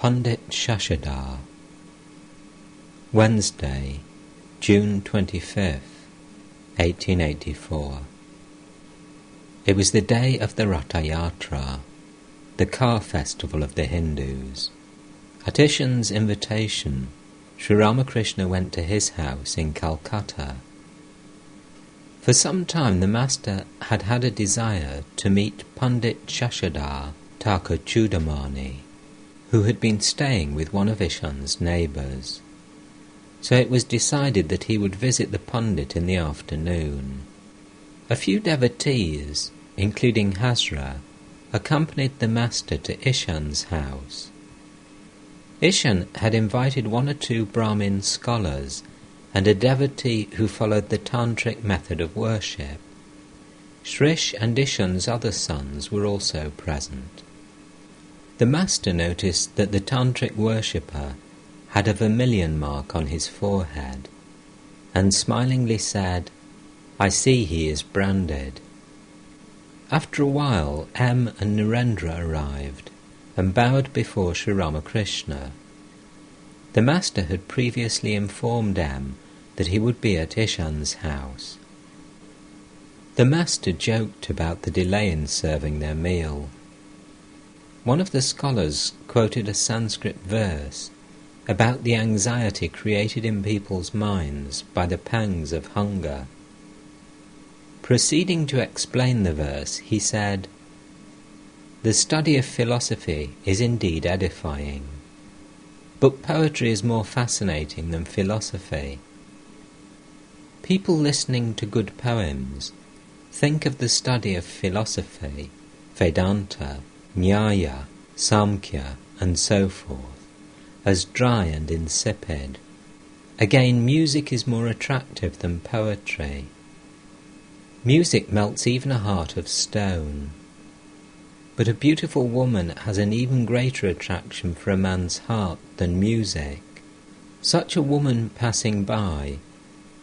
Pundit Shashadhar. Wednesday, June 25th, 1884. It was the day of the Ratha Yatra, the car festival of the Hindus. At Ishaan's invitation, Sri Ramakrishna went to his house in Calcutta. For some time the Master had had a desire to meet Pundit Shashadhar Thakur Chudamani, who had been staying with one of Ishaan's neighbours. So it was decided that he would visit the Pundit in the afternoon. A few devotees, including Hazra, accompanied the Master to Ishaan's house. Ishaan had invited one or two Brahmin scholars and a devotee who followed the tantric method of worship. Shrish and Ishaan's other sons were also present. The Master noticed that the tantric worshipper had a vermilion mark on his forehead, and smilingly said, "I see he is branded." After a while, M and Narendra arrived and bowed before Sri Ramakrishna. The Master had previously informed M that he would be at Ishaan's house. The Master joked about the delay in serving their meal. One of the scholars quoted a Sanskrit verse about the anxiety created in people's minds by the pangs of hunger. Proceeding to explain the verse, he said, "The study of philosophy is indeed edifying, but poetry is more fascinating than philosophy. People listening to good poems think of the study of philosophy, Vedanta, Nyaya, Samkhya, and so forth, as dry and insipid. Again, music is more attractive than poetry. Music melts even a heart of stone. But a beautiful woman has an even greater attraction for a man's heart than music. Such a woman passing by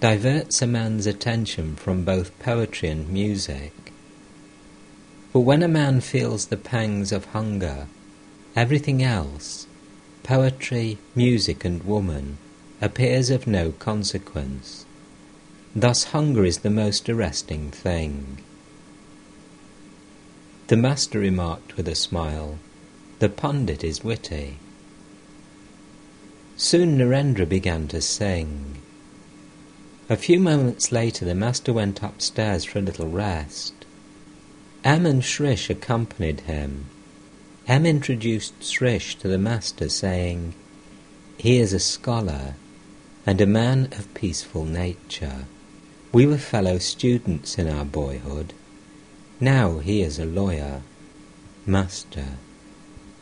diverts a man's attention from both poetry and music. But when a man feels the pangs of hunger, everything else, poetry, music and woman, appears of no consequence. Thus hunger is the most arresting thing." The Master remarked with a smile, "The Pundit is witty." Soon Narendra began to sing. A few moments later the Master went upstairs for a little rest. M and Shrish accompanied him. M introduced Shrish to the Master, saying, "He is a scholar and a man of peaceful nature. We were fellow students in our boyhood. Now he is a lawyer. Master,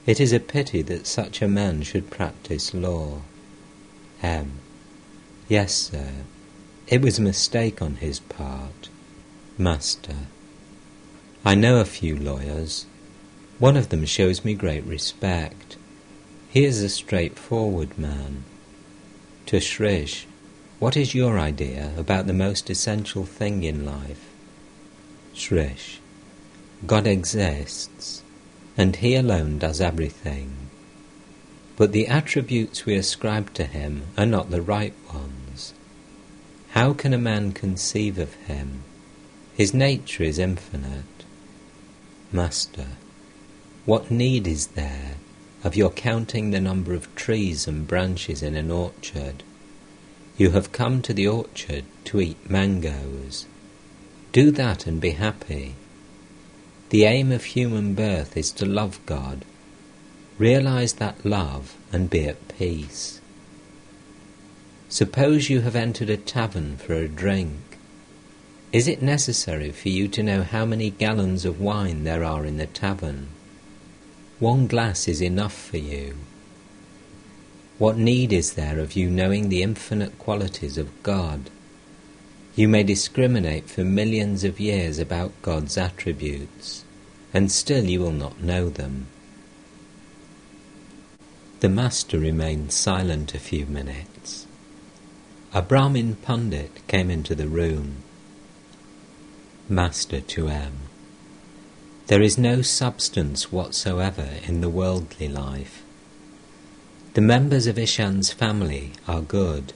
it is a pity that such a man should practice law." M: "Yes, sir. It was a mistake on his part." Master: "I know a few lawyers. One of them shows me great respect. He is a straightforward man." To Shrish: "What is your idea about the most essential thing in life?" Shrish: "God exists, and He alone does everything. But the attributes we ascribe to Him are not the right ones. How can a man conceive of Him? His nature is infinite." Master: "What need is there of your counting the number of trees and branches in an orchard? You have come to the orchard to eat mangoes. Do that and be happy. The aim of human birth is to love God. Realize that love and be at peace. Suppose you have entered a tavern for a drink. Is it necessary for you to know how many gallons of wine there are in the tavern? One glass is enough for you. What need is there of you knowing the infinite qualities of God? You may discriminate for millions of years about God's attributes, and still you will not know them." The Master remained silent a few minutes. A Brahmin Pundit came into the room. Master to M: "There is no substance whatsoever in the worldly life. The members of Ishaan's family are good,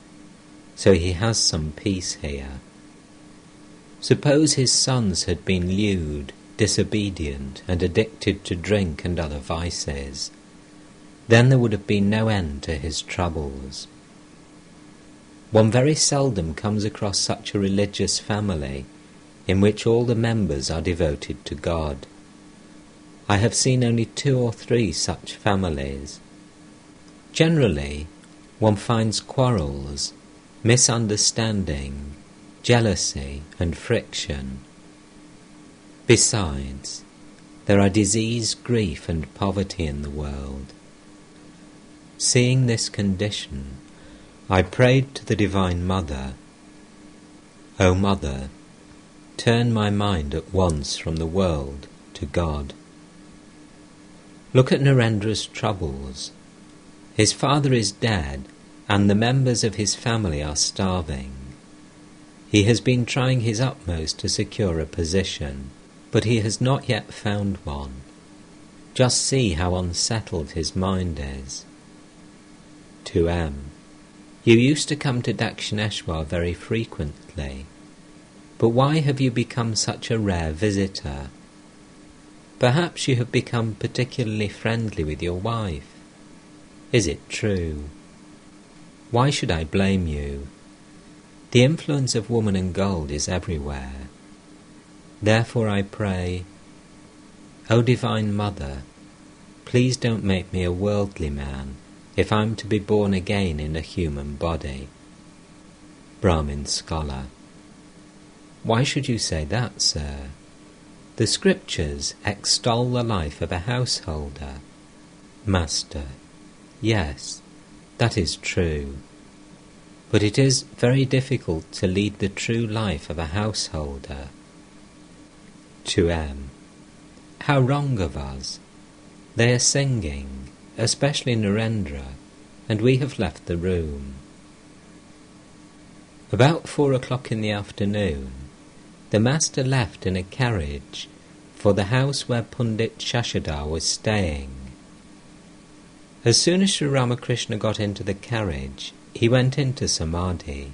so he has some peace here. Suppose his sons had been lewd, disobedient, and addicted to drink and other vices, then there would have been no end to his troubles. One very seldom comes across such a religious family in which all the members are devoted to God. I have seen only 2 or 3 such families. Generally, one finds quarrels, misunderstanding, jealousy, and friction. Besides, there are disease, grief, and poverty in the world. Seeing this condition, I prayed to the Divine Mother, "O Mother, turn my mind at once from the world to God." Look at Narendra's troubles. His father is dead, and the members of his family are starving. He has been trying his utmost to secure a position, but he has not yet found one. Just see how unsettled his mind is. To M. You used to come to Dakshineshwar very frequently, but why have you become such a rare visitor? Perhaps you have become particularly friendly with your wife. Is it true? Why should I blame you? The influence of woman and gold is everywhere. Therefore I pray, O Divine Mother, please don't make me a worldly man if I'm to be born again in a human body. Brahmin scholar. Why should you say that, sir? The scriptures extol the life of a householder. Master. Yes, that is true. But it is very difficult to lead the true life of a householder. To M. How wrong of us. They are singing, especially Narendra, and we have left the room. About 4 o'clock in the afternoon, the master left in a carriage for the house where Pundit Shashadhar was staying. As soon as Sri Ramakrishna got into the carriage, he went into Samadhi.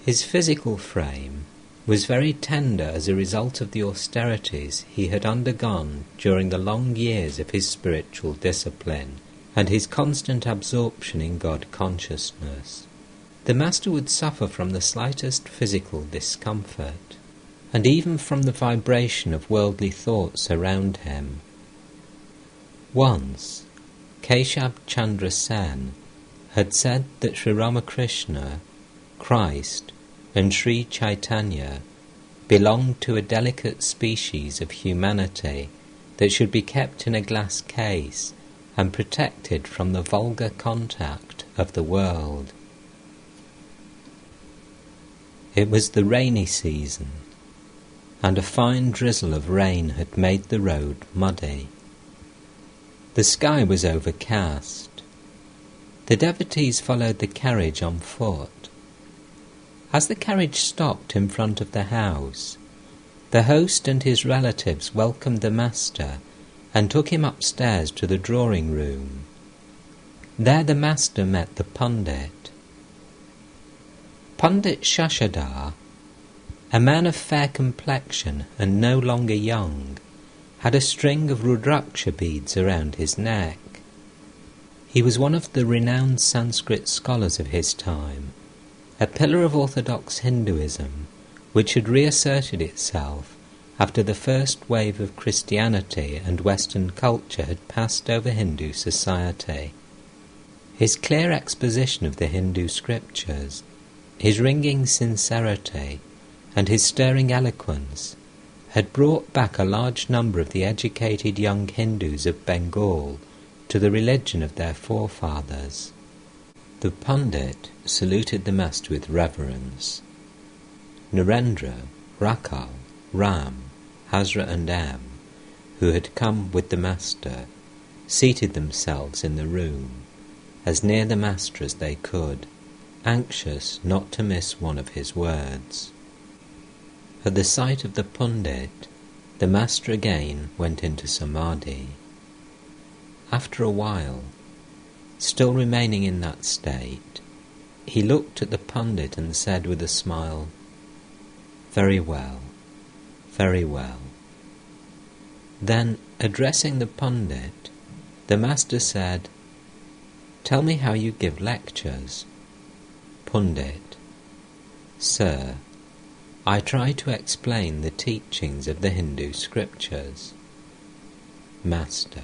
His physical frame was very tender as a result of the austerities he had undergone during the long years of his spiritual discipline and his constant absorption in God consciousness. The master would suffer from the slightest physical discomfort, and even from the vibration of worldly thoughts around him. Once, Keshab Chandra Sen had said that Sri Ramakrishna, Christ, and Sri Chaitanya belonged to a delicate species of humanity that should be kept in a glass case and protected from the vulgar contact of the world. It was the rainy season, and a fine drizzle of rain had made the road muddy. The sky was overcast. The devotees followed the carriage on foot. As the carriage stopped in front of the house, the host and his relatives welcomed the master and took him upstairs to the drawing room. There the master met the Pundit. Pundit Shashadhar, a man of fair complexion and no longer young, had a string of Rudraksha beads around his neck. He was one of the renowned Sanskrit scholars of his time, a pillar of orthodox Hinduism which had reasserted itself after the first wave of Christianity and Western culture had passed over Hindu society. His clear exposition of the Hindu scriptures, his ringing sincerity, and his stirring eloquence had brought back a large number of the educated young Hindus of Bengal to the religion of their forefathers. The Pundit saluted the master with reverence. Narendra, Rakal, Ram, Hazra and M, who had come with the master, seated themselves in the room, as near the master as they could, anxious not to miss one of his words. At the sight of the Pundit, the master again went into Samadhi. After a while, Still remaining in that state, he looked at the Pundit and said with a smile, "Very well, very well." Then, addressing the Pundit, the Master said, "Tell me how you give lectures." Pundit: "Sir, I try to explain the teachings of the Hindu scriptures." Master: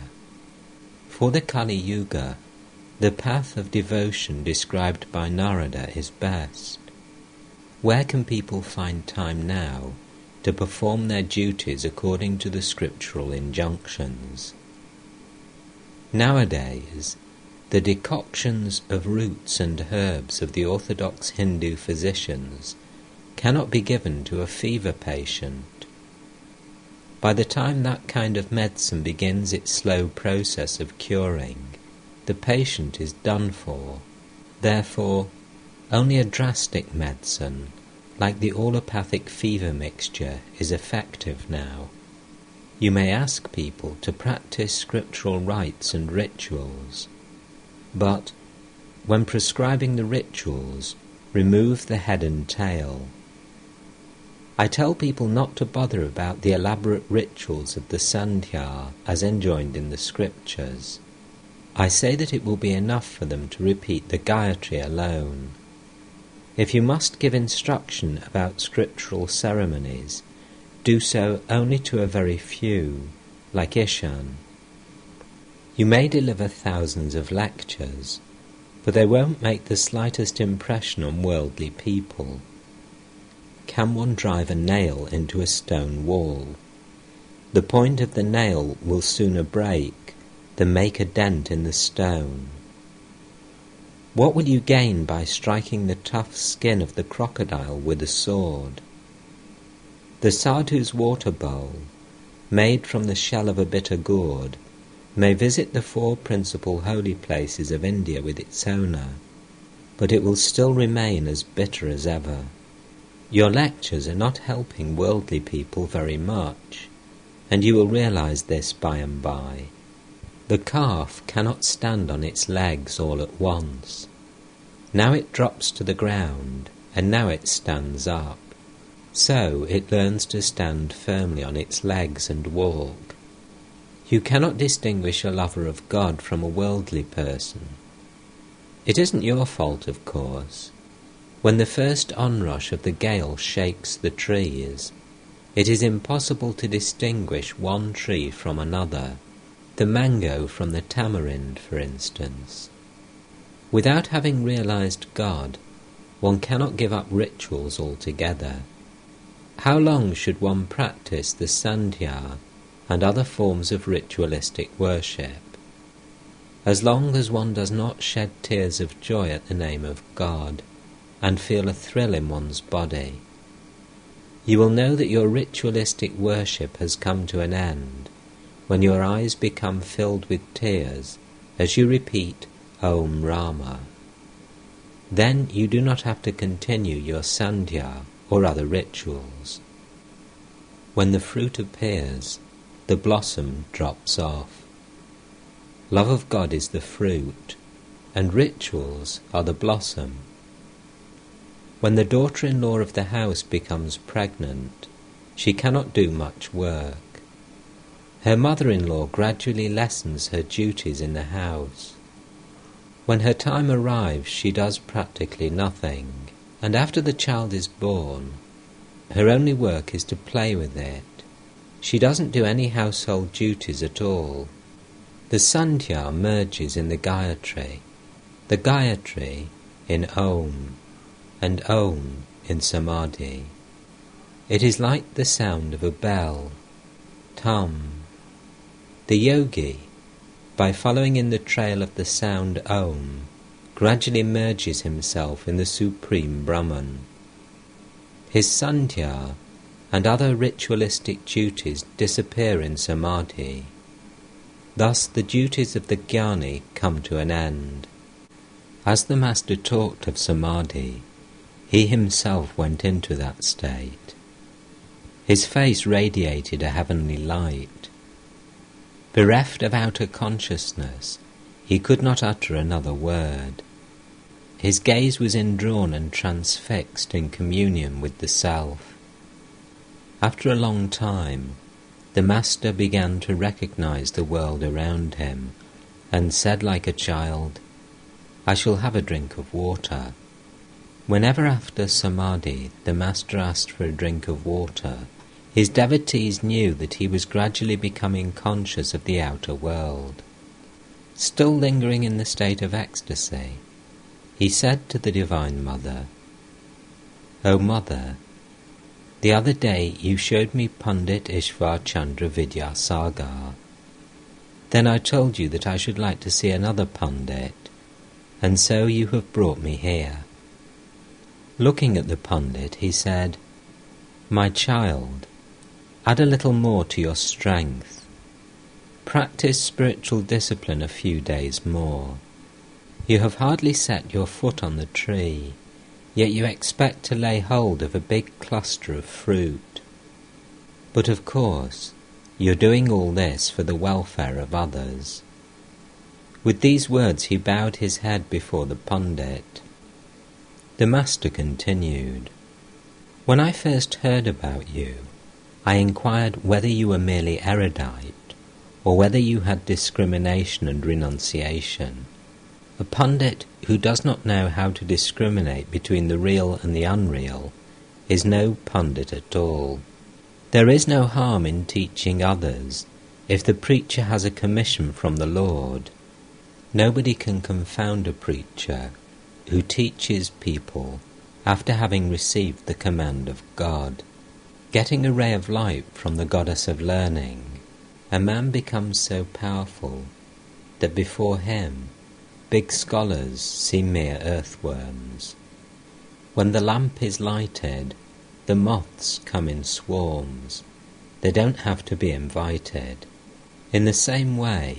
"For the Kali Yuga, the path of devotion described by Narada is best. Where can people find time now to perform their duties according to the scriptural injunctions? Nowadays, the decoctions of roots and herbs of the orthodox Hindu physicians cannot be given to a fever patient. By the time that kind of medicine begins its slow process of curing, the patient is done for. Therefore, only a drastic medicine, like the allopathic fever mixture, is effective now. You may ask people to practice scriptural rites and rituals, but when prescribing the rituals, remove the head and tail. I tell people not to bother about the elaborate rituals of the Sandhya as enjoined in the scriptures. I say that it will be enough for them to repeat the Gayatri alone. If you must give instruction about scriptural ceremonies, do so only to a very few, like Ishaan. You may deliver thousands of lectures, but they won't make the slightest impression on worldly people. Can one drive a nail into a stone wall? The point of the nail will sooner break than make a dent in the stone. What will you gain by striking the tough skin of the crocodile with a sword? The sadhu's water bowl, made from the shell of a bitter gourd, may visit the 4 principal holy places of India with its owner, but it will still remain as bitter as ever. Your lectures are not helping worldly people very much, and you will realize this by and by. The calf cannot stand on its legs all at once. Now it drops to the ground, and now it stands up. So it learns to stand firmly on its legs and walk. You cannot distinguish a lover of God from a worldly person. It isn't your fault, of course. When the first onrush of the gale shakes the trees, it is impossible to distinguish one tree from another, the mango from the tamarind, for instance. Without having realized God, one cannot give up rituals altogether. How long should one practice the Sandhya and other forms of ritualistic worship? As long as one does not shed tears of joy at the name of God and feel a thrill in one's body. You will know that your ritualistic worship has come to an end when your eyes become filled with tears as you repeat Om Rama. Then you do not have to continue your Sandhya or other rituals. When the fruit appears, the blossom drops off. Love of God is the fruit, and rituals are the blossom. When the daughter-in-law of the house becomes pregnant, she cannot do much work. Her mother-in-law gradually lessens her duties in the house. When her time arrives, she does practically nothing, and after the child is born, her only work is to play with it. She doesn't do any household duties at all. The Sandhya merges in the Gayatri in Om, and Om in Samadhi. It is like the sound of a bell, Tum. The yogi, by following in the trail of the sound Om, gradually merges himself in the Supreme Brahman. His Sandhya and other ritualistic duties disappear in Samadhi. Thus the duties of the Jnani come to an end. As the Master talked of Samadhi, he himself went into that state. His face radiated a heavenly light. Bereft of outer consciousness, He could not utter another word. His gaze was indrawn and transfixed in communion with the Self. After a long time, the Master began to recognize the world around him, and said like a child, "I shall have a drink of water." Whenever after Samadhi the Master asked for a drink of water, his devotees knew that he was gradually becoming conscious of the outer world. Still lingering in the state of ecstasy, he said to the Divine Mother, "O Mother, the other day you showed me Pundit Ishvar Chandra Vidyasagar. Then I told you that I should like to see another Pundit, and so you have brought me here." Looking at the Pundit, he said, "My child, add a little more to your strength. Practice spiritual discipline a few days more. You have hardly set your foot on the tree, yet you expect to lay hold of a big cluster of fruit. But of course, you're doing all this for the welfare of others." With these words he bowed his head before the Pundit. The Master continued, "When I first heard about you, I inquired whether you were merely erudite, or whether you had discrimination and renunciation. A Pundit who does not know how to discriminate between the real and the unreal is no Pundit at all. There is no harm in teaching others if the preacher has a commission from the Lord. Nobody can confound a preacher who teaches people after having received the command of God. Getting a ray of light from the goddess of learning, a man becomes so powerful that before him big scholars seem mere earthworms. When the lamp is lighted, the moths come in swarms. They don't have to be invited. In the same way,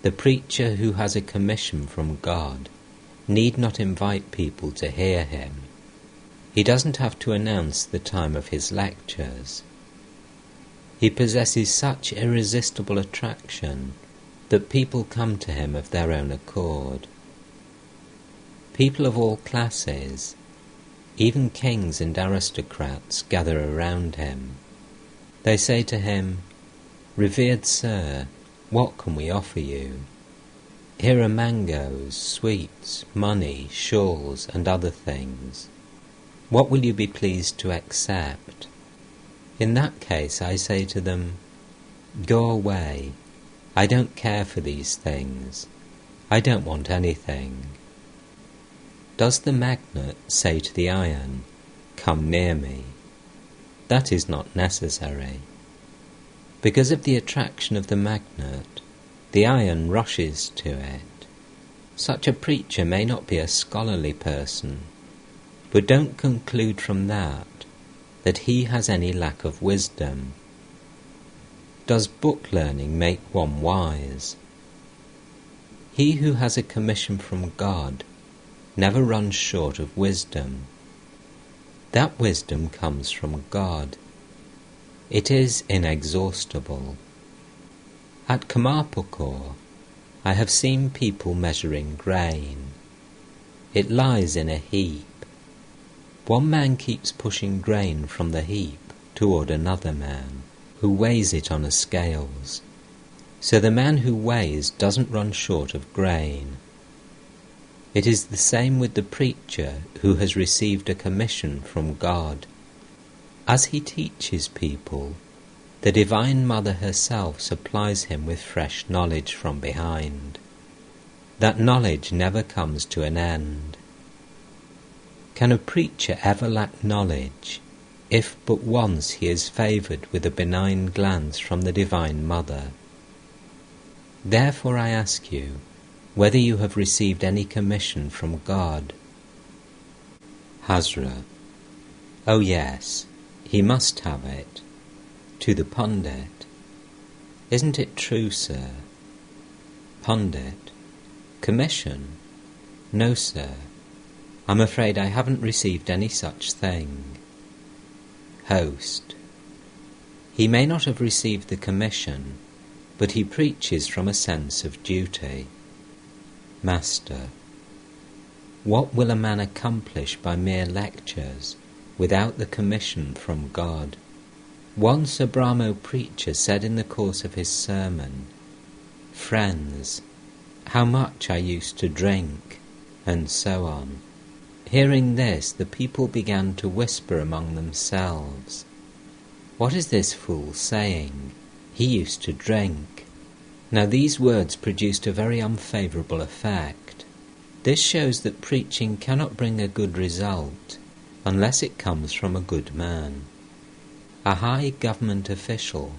the preacher who has a commission from God need not invite people to hear him. He doesn't have to announce the time of his lectures. He possesses such irresistible attraction that people come to him of their own accord. People of all classes, even kings and aristocrats, gather around him. They say to him, "Revered Sir, what can we offer you? Here are mangoes, sweets, money, shawls, and other things. What will you be pleased to accept?" In that case I say to them, "Go away. I don't care for these things. I don't want anything." Does the magnet say to the iron, "Come near me"? That is not necessary. Because of the attraction of the magnet, the iron rushes to it. Such a preacher may not be a scholarly person, but don't conclude from that he has any lack of wisdom. Does book learning make one wise? He who has a commission from God never runs short of wisdom. That wisdom comes from God. It is inexhaustible. At Kamarpukor, I have seen people measuring grain. It lies in a heap. One man keeps pushing grain from the heap toward another man, who weighs it on a scales. So the man who weighs doesn't run short of grain. It is the same with the preacher who has received a commission from God. As he teaches people, the Divine Mother herself supplies him with fresh knowledge from behind. That knowledge never comes to an end. Can a preacher ever lack knowledge if but once he is favoured with a benign glance from the Divine Mother? Therefore I ask you whether you have received any commission from God. Hazra: Oh yes, he must have it. To the Pundit: Isn't it true, sir? Pundit: Commission? No, sir. I'm afraid I haven't received any such thing. Host: He may not have received the commission, but he preaches from a sense of duty. Master, what will a man accomplish by mere lectures without the commission from God? Once a Brahmo preacher said in the course of his sermon, "Friends, how much I used to drink," and so on. Hearing this, the people began to whisper among themselves, "What is this fool saying? He used to drink." Now these words produced a very unfavourable effect. This shows that preaching cannot bring a good result unless it comes from a good man. A high government official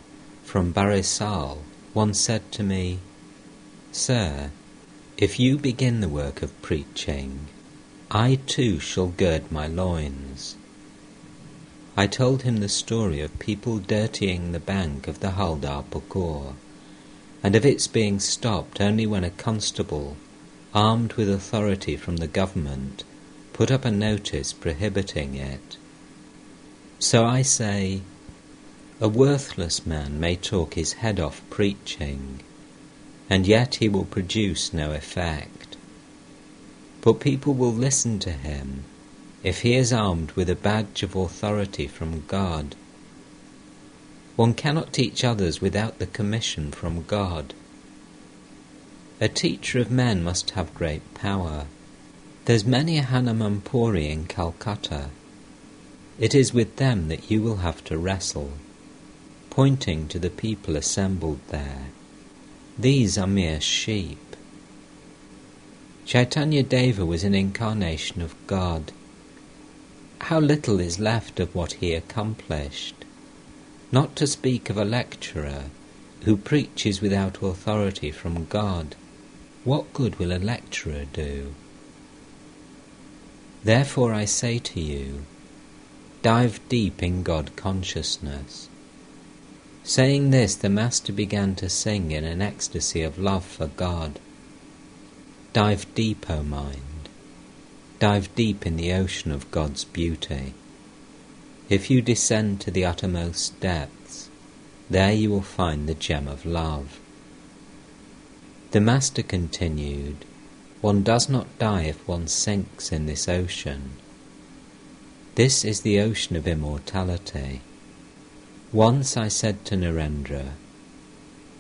from Barisal once said to me, "Sir, if you begin the work of preaching, I too shall gird my loins." I told him the story of people dirtying the bank of the Haldar Pukur, and of its being stopped only when a constable, armed with authority from the government, put up a notice prohibiting it. So I say, a worthless man may talk his head off preaching, and yet he will produce no effect. But people will listen to him if he is armed with a badge of authority from God. One cannot teach others without the commission from God. A teacher of men must have great power. There's many a Hanumanpuri in Calcutta. It is with them that you will have to wrestle, pointing to the people assembled there. These are mere sheep. Chaitanya Deva was an incarnation of God. How little is left of what he accomplished, not to speak of a lecturer who preaches without authority from God. What good will a lecturer do? Therefore I say to you, dive deep in God consciousness. Saying this, the Master began to sing in an ecstasy of love for God. Dive deep, O mind. Dive deep in the ocean of God's beauty. If you descend to the uttermost depths, there you will find the gem of love. The Master continued, one does not die if one sinks in this ocean. This is the ocean of immortality. Once I said to Narendra,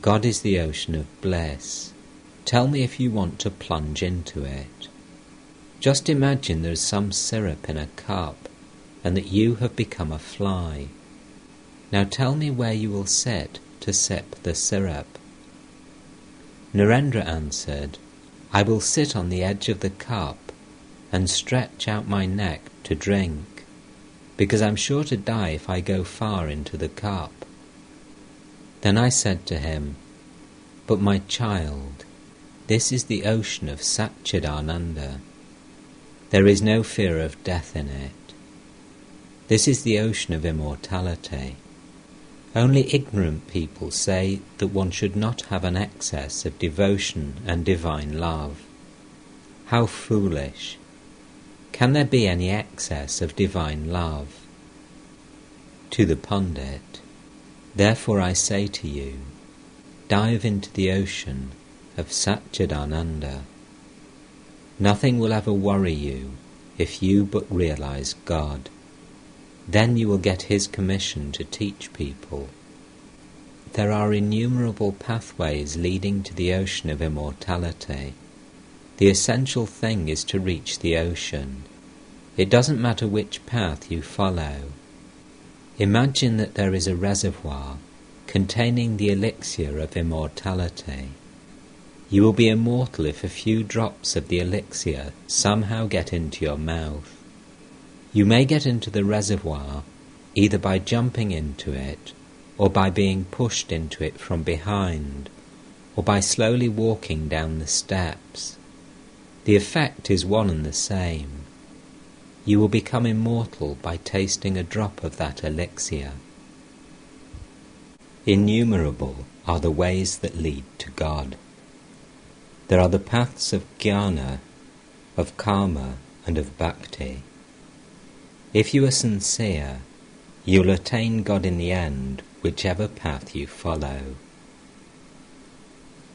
God is the ocean of bliss. Tell me if you want to plunge into it. Just imagine there is some syrup in a cup and that you have become a fly. Now tell me where you will sit to sip the syrup. Narendra answered, I will sit on the edge of the cup and stretch out my neck to drink, because I'm sure to die if I go far into the cup. Then I said to him, but my child, this is the ocean of Satchidananda. There is no fear of death in it. This is the ocean of immortality. Only ignorant people say that one should not have an excess of devotion and divine love. How foolish! Can there be any excess of divine love? To the Pundit, therefore I say to you, dive into the ocean of Satchidananda. Nothing will ever worry you if you but realize God. Then you will get His commission to teach people. There are innumerable pathways leading to the ocean of immortality. The essential thing is to reach the ocean. It doesn't matter which path you follow. Imagine that there is a reservoir containing the elixir of immortality. You will be immortal if a few drops of the elixir somehow get into your mouth. You may get into the reservoir either by jumping into it, or by being pushed into it from behind, or by slowly walking down the steps. The effect is one and the same. You will become immortal by tasting a drop of that elixir. Innumerable are the ways that lead to God. There are the paths of jnana, of karma, and of bhakti. If you are sincere, you will attain God in the end, whichever path you follow.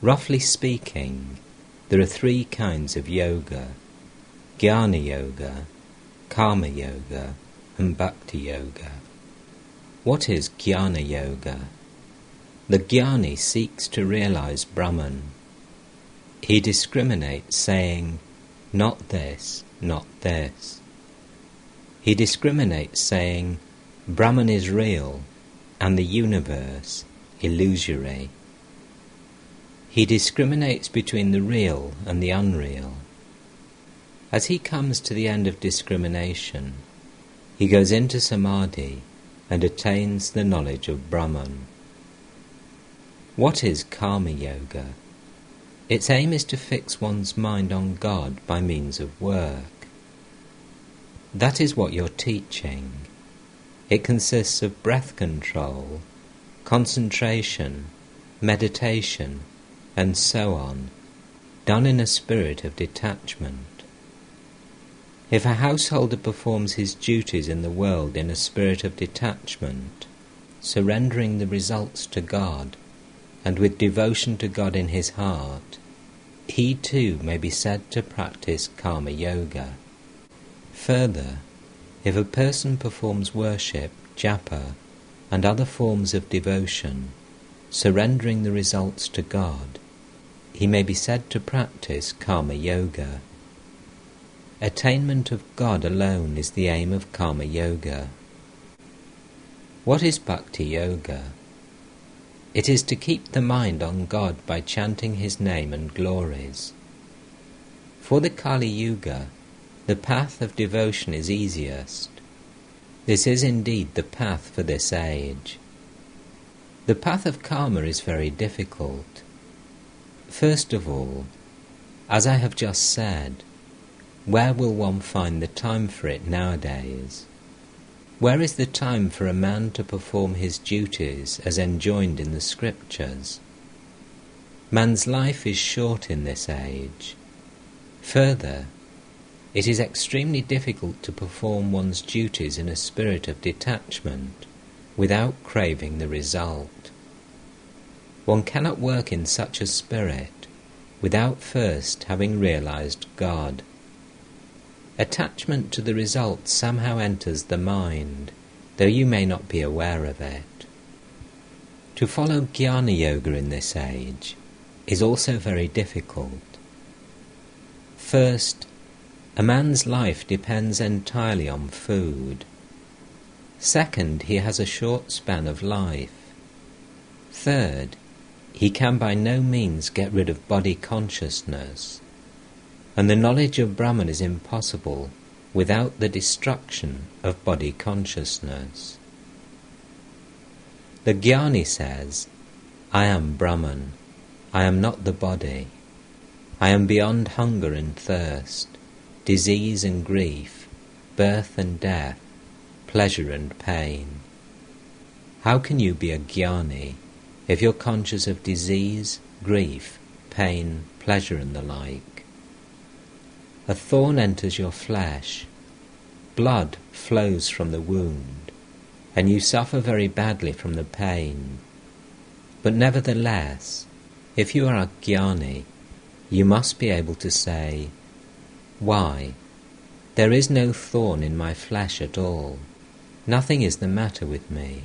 Roughly speaking, There are three kinds of yoga: Jnana Yoga, Karma Yoga, and Bhakti Yoga. What is Jnana Yoga? The Jnani seeks to realize Brahman. He discriminates, saying, not this, not this. He discriminates, saying, Brahman is real, and the universe illusory. He discriminates between the real and the unreal. As he comes to the end of discrimination, he goes into samadhi and attains the knowledge of Brahman. What is Karma Yoga? Its aim is to fix one's mind on God by means of work. That is what you're teaching. It consists of breath control, concentration, meditation, and so on, done in a spirit of detachment. If a householder performs his duties in the world in a spirit of detachment, surrendering the results to God, and with devotion to God in his heart, he too may be said to practice Karma Yoga. Further, if a person performs worship, japa, and other forms of devotion, surrendering the results to God, he may be said to practice Karma Yoga. Attainment of God alone is the aim of Karma Yoga. What is Bhakti Yoga? It is to keep the mind on God by chanting His name and glories. For the Kali Yuga, the path of devotion is easiest. This is indeed the path for this age. The path of karma is very difficult. First of all, as I have just said, where will one find the time for it nowadays? Where is the time for a man to perform his duties as enjoined in the scriptures? Man's life is short in this age. Further, it is extremely difficult to perform one's duties in a spirit of detachment without craving the result. One cannot work in such a spirit without first having realized God. Attachment to the result somehow enters the mind, though you may not be aware of it. To follow Jnana Yoga in this age is also very difficult. First, a man's life depends entirely on food. Second, he has a short span of life. Third, he can by no means get rid of body consciousness, and the knowledge of Brahman is impossible without the destruction of body consciousness. The Jnani says, I am Brahman, I am not the body, I am beyond hunger and thirst, disease and grief, birth and death, pleasure and pain. How can you be a Jnani if you're conscious of disease, grief, pain, pleasure and the like? A thorn enters your flesh, blood flows from the wound, and you suffer very badly from the pain. But nevertheless, if you are a Jnani, you must be able to say, why? There is no thorn in my flesh at all. Nothing is the matter with me.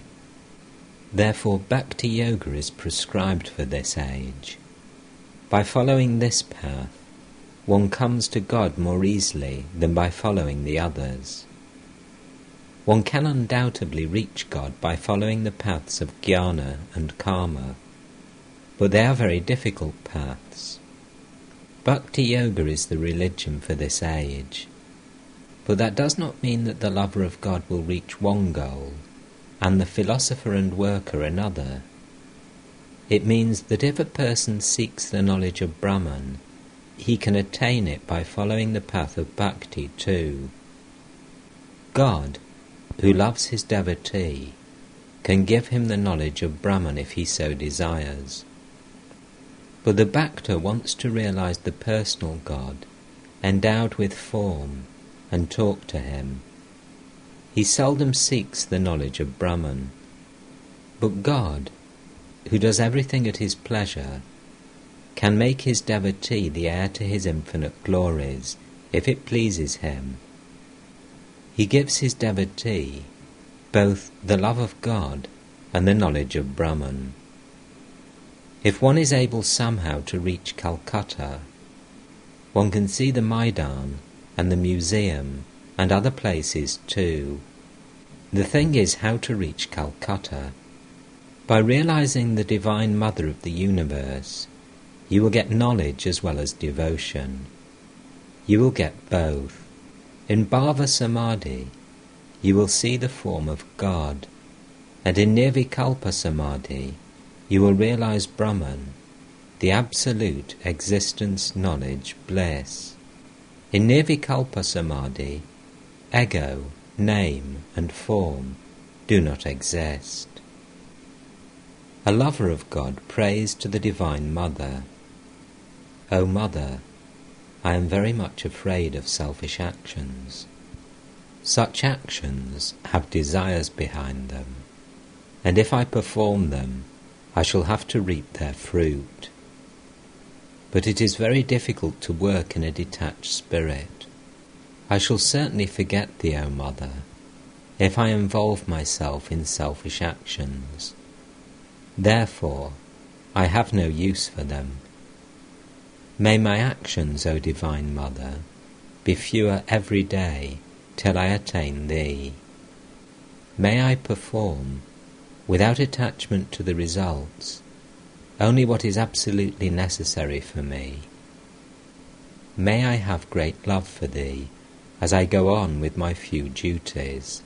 Therefore Bhakti Yoga is prescribed for this age. By following this path, one comes to God more easily than by following the others. One can undoubtedly reach God by following the paths of jnana and karma, but they are very difficult paths. Bhakti Yoga is the religion for this age, but that does not mean that the lover of God will reach one goal and the philosopher and worker another. It means that if a person seeks the knowledge of Brahman, he can attain it by following the path of bhakti too. God, who loves his devotee, can give him the knowledge of Brahman if he so desires. But the bhakta wants to realize the personal God, endowed with form, and talk to him. He seldom seeks the knowledge of Brahman. But God, who does everything at his pleasure, can make his devotee the heir to his infinite glories, if it pleases him. He gives his devotee both the love of God and the knowledge of Brahman. If one is able somehow to reach Calcutta, one can see the Maidan and the museum and other places too. The thing is how to reach Calcutta. By realizing the Divine Mother of the universe, you will get knowledge as well as devotion. You will get both. In Bhava Samadhi, you will see the form of God, and in Nirvikalpa Samadhi, you will realize Brahman, the absolute existence, knowledge, bliss. In Nirvikalpa Samadhi, ego, name, and form do not exist. A lover of God prays to the Divine Mother, "O Mother, I am very much afraid of selfish actions. Such actions have desires behind them, and if I perform them, I shall have to reap their fruit. But it is very difficult to work in a detached spirit. I shall certainly forget thee, O Mother, if I involve myself in selfish actions. Therefore, I have no use for them. May my actions, O Divine Mother, be fewer every day till I attain thee. May I perform, without attachment to the results, only what is absolutely necessary for me. May I have great love for thee as I go on with my few duties.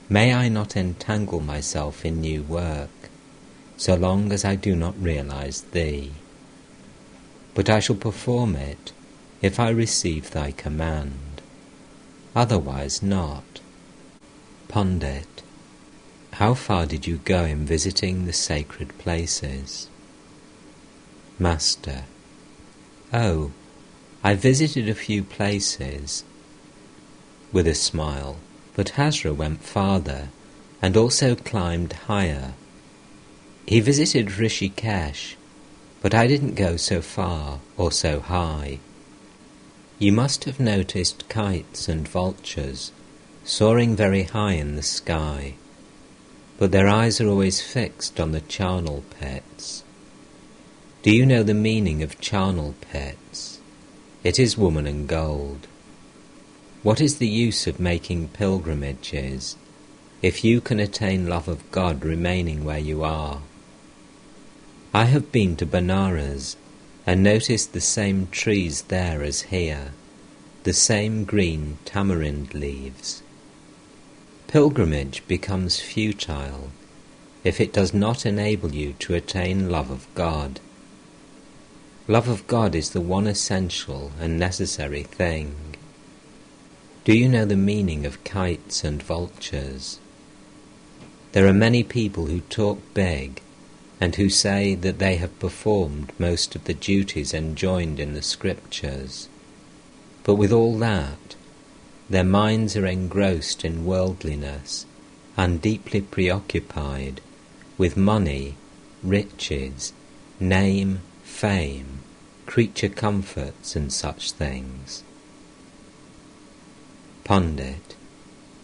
May I not entangle myself in new work, so long as I do not realize thee. But I shall perform it if I receive thy command, otherwise not." Pundit: How far did you go in visiting the sacred places? Master: Oh, I visited a few places. With a smile, but Hazra went farther and also climbed higher. He visited Rishikesh, but I didn't go so far or so high. You must have noticed kites and vultures soaring very high in the sky, but their eyes are always fixed on the charnel pits. Do you know the meaning of charnel pits? It is woman and gold. What is the use of making pilgrimages if you can attain love of God remaining where you are? I have been to Benares and noticed the same trees there as here, the same green tamarind leaves. Pilgrimage becomes futile if it does not enable you to attain love of God. Love of God is the one essential and necessary thing. Do you know the meaning of kites and vultures? There are many people who talk big and who say that they have performed most of the duties enjoined in the scriptures. But with all that, their minds are engrossed in worldliness and deeply preoccupied with money, riches, name, fame, creature comforts and such things. Pundit: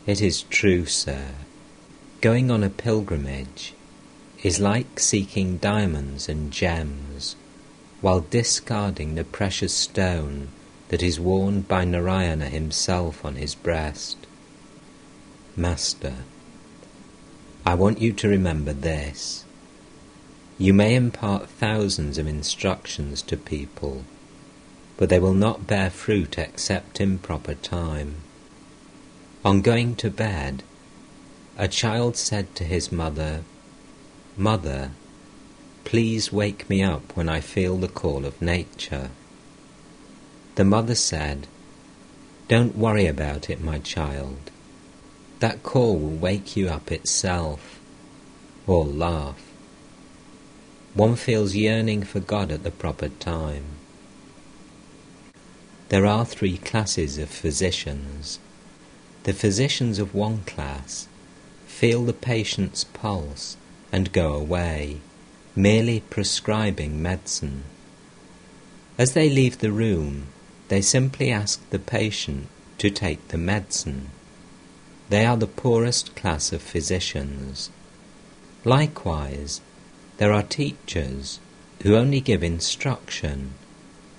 It is true, sir. Going on a pilgrimage is like seeking diamonds and gems, while discarding the precious stone that is worn by Narayana himself on his breast. Master: I want you to remember this. You may impart thousands of instructions to people, but they will not bear fruit except in proper time. On going to bed, a child said to his mother, "Mother, please wake me up when I feel the call of nature." The mother said, "Don't worry about it, my child. That call will wake you up itself." Or laugh. One feels yearning for God at the proper time. There are 3 classes of physicians. The physicians of one class feel the patient's pulse and go away, merely prescribing medicine, As they leave the room, they simply ask the patient to take the medicine. They are the poorest class of physicians. Likewise, there are teachers who only give instruction,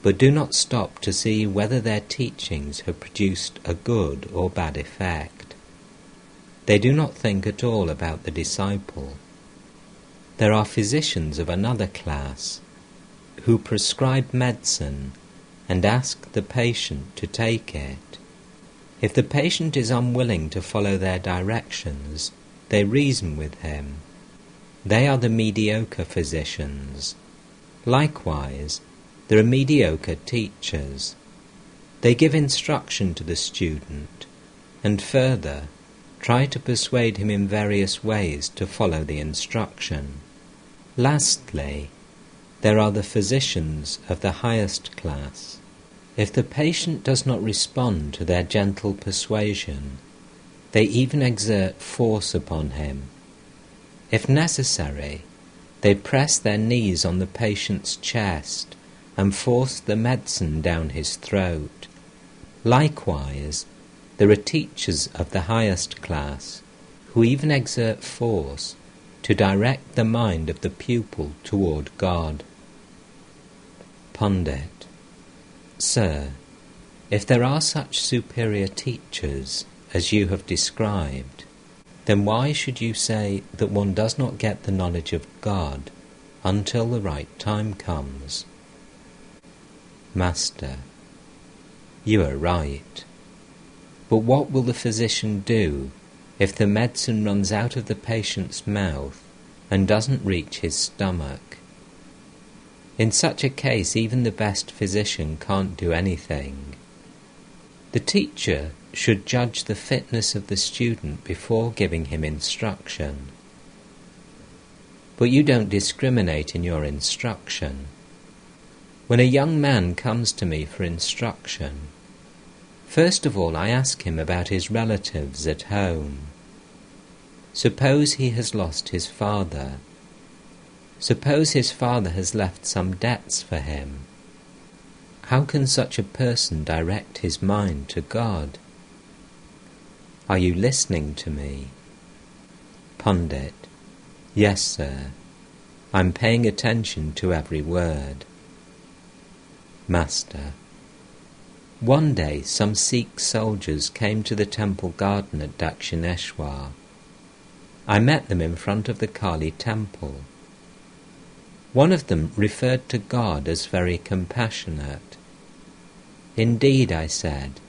but do not stop to see whether their teachings have produced a good or bad effect. They do not think at all about the disciple. There are physicians of another class who prescribe medicine and ask the patient to take it. If the patient is unwilling to follow their directions, they reason with him. They are the mediocre physicians. Likewise, there are mediocre teachers. They give instruction to the student, and further, try to persuade him in various ways to follow the instruction. Lastly, there are the physicians of the highest class. If the patient does not respond to their gentle persuasion, they even exert force upon him. If necessary, they press their knees on the patient's chest and force the medicine down his throat. Likewise, there are teachers of the highest class who even exert force to direct the mind of the pupil toward God. Pundit: Sir, if there are such superior teachers as you have described, then why should you say that one does not get the knowledge of God until the right time comes? Master: You are right. But what will the physician do if the medicine runs out of the patient's mouth and doesn't reach his stomach? In such a case, even the best physician can't do anything. The teacher should judge the fitness of the student before giving him instruction. But you don't discriminate in your instruction. When a young man comes to me for instruction, first of all I ask him about his relatives at home. Suppose he has lost his father. Suppose his father has left some debts for him. How can such a person direct his mind to God? Are you listening to me? Pundit: Yes, sir. I'm paying attention to every word. Master: One day some Sikh soldiers came to the temple garden at Dakshineshwar. I met them in front of the Kali temple. One of them referred to God as very compassionate. Indeed, I said,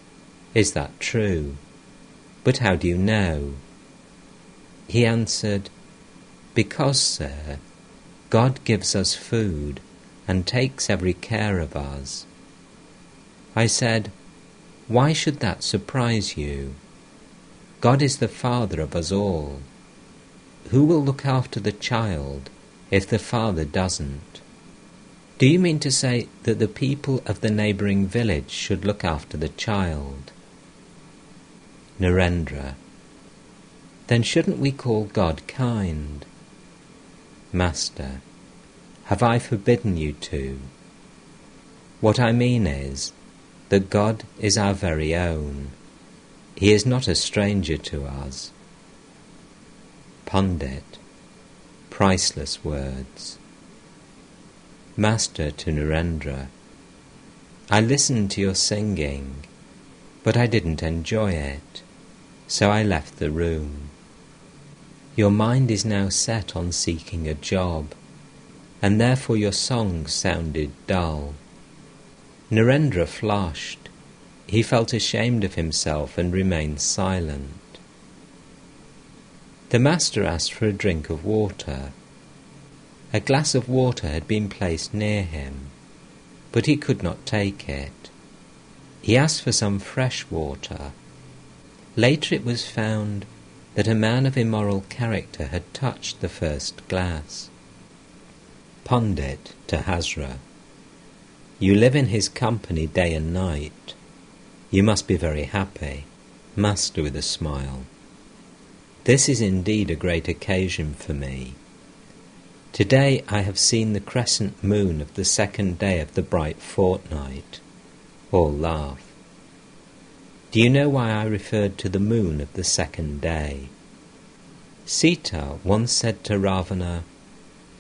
is that true? But how do you know? He answered, Because, sir, God gives us food and takes every care of us. I said, Why should that surprise you? God is the Father of us all. Who will look after the child if the father doesn't? Do you mean to say that the people of the neighbouring village should look after the child? Narendra: Then shouldn't we call God kind? Master: Have I forbidden you to? What I mean is that God is our very own. He is not a stranger to us. Pundit: Priceless words. Master to Narendra: I listened to your singing, but I didn't enjoy it, so I left the room. Your mind is now set on seeking a job, and therefore your song sounded dull. Narendra flushed. He felt ashamed of himself and remained silent. The master asked for a drink of water. A glass of water had been placed near him, but he could not take it. He asked for some fresh water. Later it was found that a man of immoral character had touched the first glass. Pundit to Hazra: You live in his company day and night. You must be very happy. Master with a smile: This is indeed a great occasion for me. Today I have seen the crescent moon of the second day of the bright fortnight. All laugh. Do you know why I referred to the moon of the second day? Sita once said to Ravana,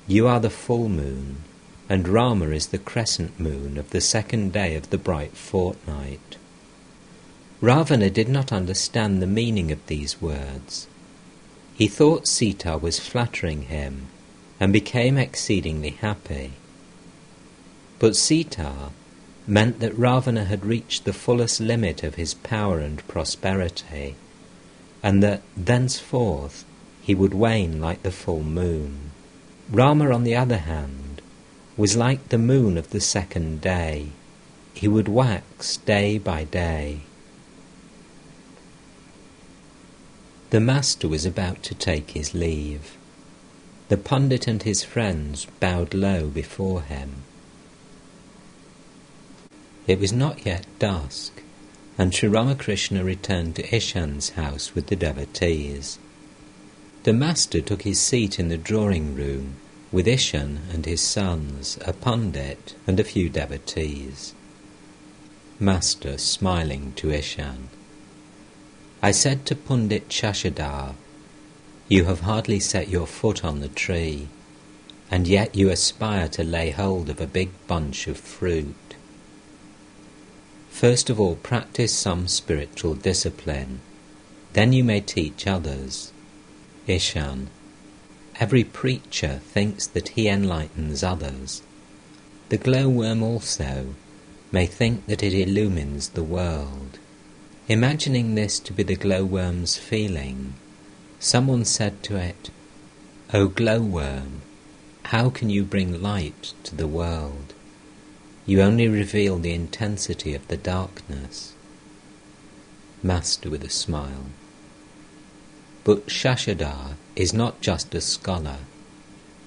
"You are the full moon, and Rama is the crescent moon of the second day of the bright fortnight." Ravana did not understand the meaning of these words. He thought Sita was flattering him and became exceedingly happy. But Sita meant that Ravana had reached the fullest limit of his power and prosperity, and that thenceforth he would wane like the full moon. Rama, on the other hand, was like the moon of the second day. He would wax day by day. The master was about to take his leave. The Pundit and his friends bowed low before him. It was not yet dusk, and Sri Ramakrishna returned to Ishaan's house with the devotees. The master took his seat in the drawing room with Ishaan and his sons, a Pundit, and a few devotees. Master, smiling to Ishaan, I said to Pundit Shashadhar, "You have hardly set your foot on the tree, and yet you aspire to lay hold of a big bunch of fruit. First of all, practice some spiritual discipline. Then you may teach others." Ishaan, every preacher thinks that he enlightens others. The glowworm also may think that it illumines the world. Imagining this to be the glowworm's feeling, someone said to it, "O glowworm, how can you bring light to the world? You only reveal the intensity of the darkness." Master with a smile, but Shashadhar is not just a scholar.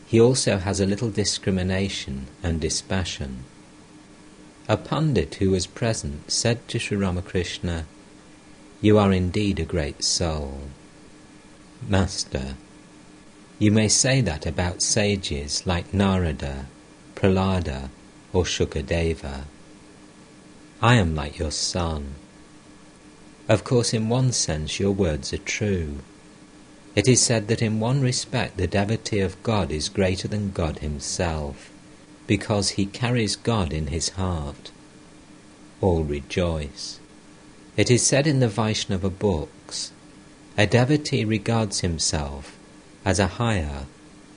He also has a little discrimination and dispassion. A Pundit who was present said to Sri Ramakrishna, "You are indeed a great soul." Master, you may say that about sages like Narada, Prahlada, or Shukadeva. I am like your son. Of course, in one sense your words are true. It is said that in one respect the devotee of God is greater than God himself, because he carries God in his heart. All rejoice. It is said in the Vaishnava books, a devotee regards himself as a higher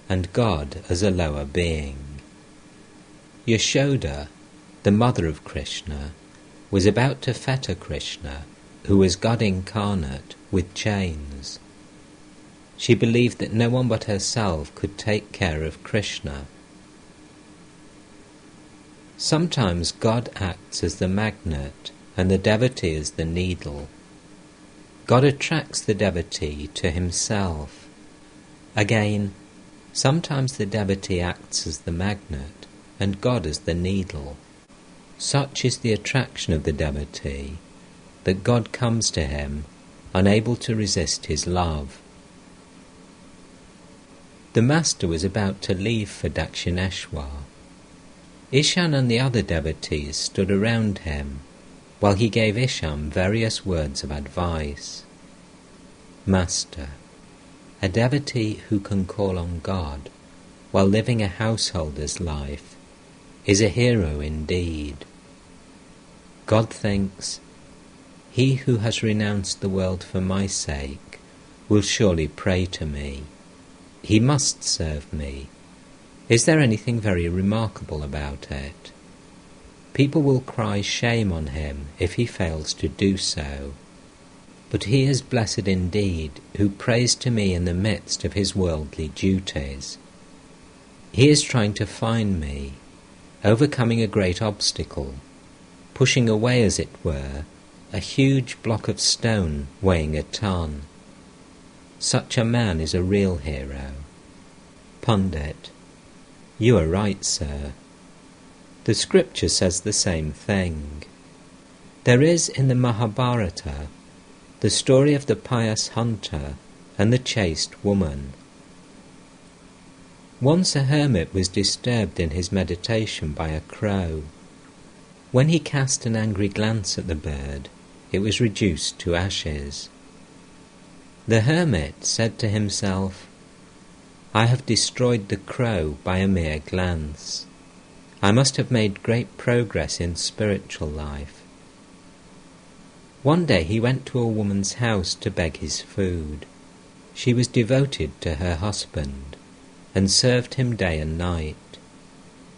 and God as a lower being. Yashoda, the mother of Krishna, was about to fetter Krishna, who was God incarnate, with chains. She believed that no one but herself could take care of Krishna. Sometimes God acts as the magnet and the devotee as the needle. God attracts the devotee to himself. Again, sometimes the devotee acts as the magnet and God as the needle. Such is the attraction of the devotee that God comes to him, unable to resist his love. The master was about to leave for Dakshineshwar. Ishaan and the other devotees stood around him, while he gave Ishaan various words of advice. Master, a devotee who can call on God while living a householder's life is a hero indeed. God thinks, "He who has renounced the world for my sake will surely pray to me. He must serve me. Is there anything very remarkable about it? People will cry shame on him if he fails to do so. But he is blessed indeed who prays to me in the midst of his worldly duties. He is trying to find me, overcoming a great obstacle, pushing away, as it were, a huge block of stone weighing a ton. Such a man is a real hero." Pundit, you are right, sir. The scripture says the same thing. There is in the Mahabharata the story of the pious hunter and the chaste woman. Once a hermit was disturbed in his meditation by a crow. When he cast an angry glance at the bird, it was reduced to ashes. The hermit said to himself, "I have destroyed the crow by a mere glance. I must have made great progress in spiritual life." One day he went to a woman's house to beg his food. She was devoted to her husband and served him day and night.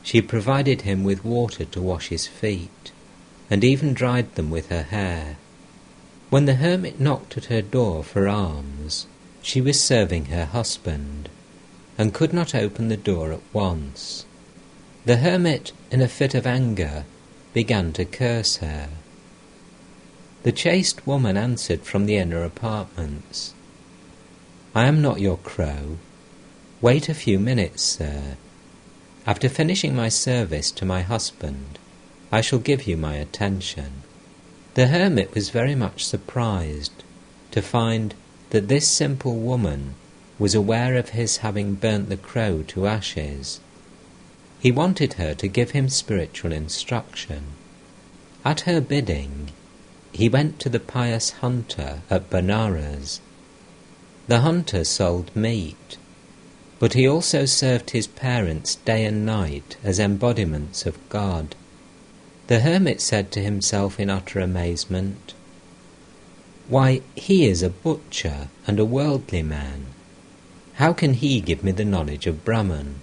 She provided him with water to wash his feet and even dried them with her hair. When the hermit knocked at her door for alms, she was serving her husband and could not open the door at once. The hermit, in a fit of anger, began to curse her. The chaste woman answered from the inner apartments, "I am not your crow. Wait a few minutes, sir. After finishing my service to my husband, I shall give you my attention." The hermit was very much surprised to find that this simple woman was aware of his having burnt the crow to ashes. He wanted her to give him spiritual instruction. At her bidding, he went to the pious hunter at Benares. The hunter sold meat, but he also served his parents day and night as embodiments of God. The hermit said to himself in utter amazement, "Why, he is a butcher and a worldly man. How can he give me the knowledge of Brahman?"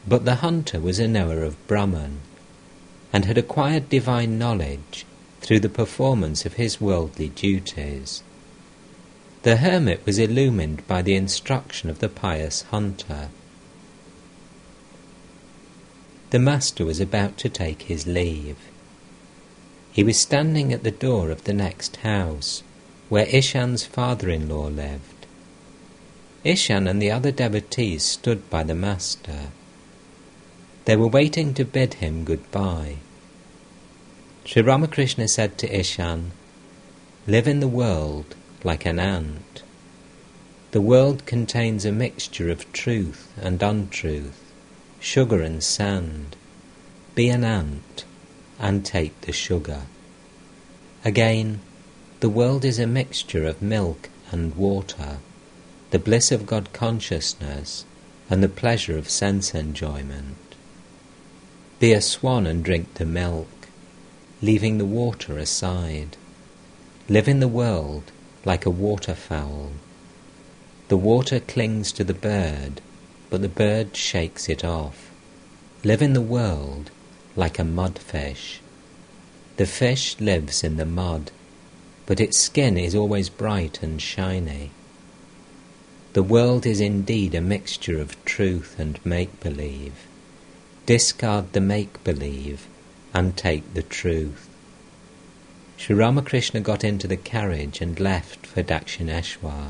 But the hunter was a knower of Brahman, and had acquired divine knowledge through the performance of his worldly duties. The hermit was illumined by the instruction of the pious hunter. The master was about to take his leave. He was standing at the door of the next house, where Ishaan's father-in-law lived. Ishaan and the other devotees stood by the master. They were waiting to bid him goodbye. Sri Ramakrishna said to Ishaan, "Live in the world like an ant. The world contains a mixture of truth and untruth, sugar and sand. Be an ant and take the sugar." Again, the world is a mixture of milk and water, the bliss of God consciousness and the pleasure of sense enjoyment. Be a swan and drink the milk, leaving the water aside. Live in the world like a waterfowl. The water clings to the bird, but the bird shakes it off. Live in the world like a mudfish. The fish lives in the mud, but its skin is always bright and shiny. The world is indeed a mixture of truth and make-believe. Discard the make-believe and take the truth. Sri Ramakrishna got into the carriage and left for Dakshineshwar.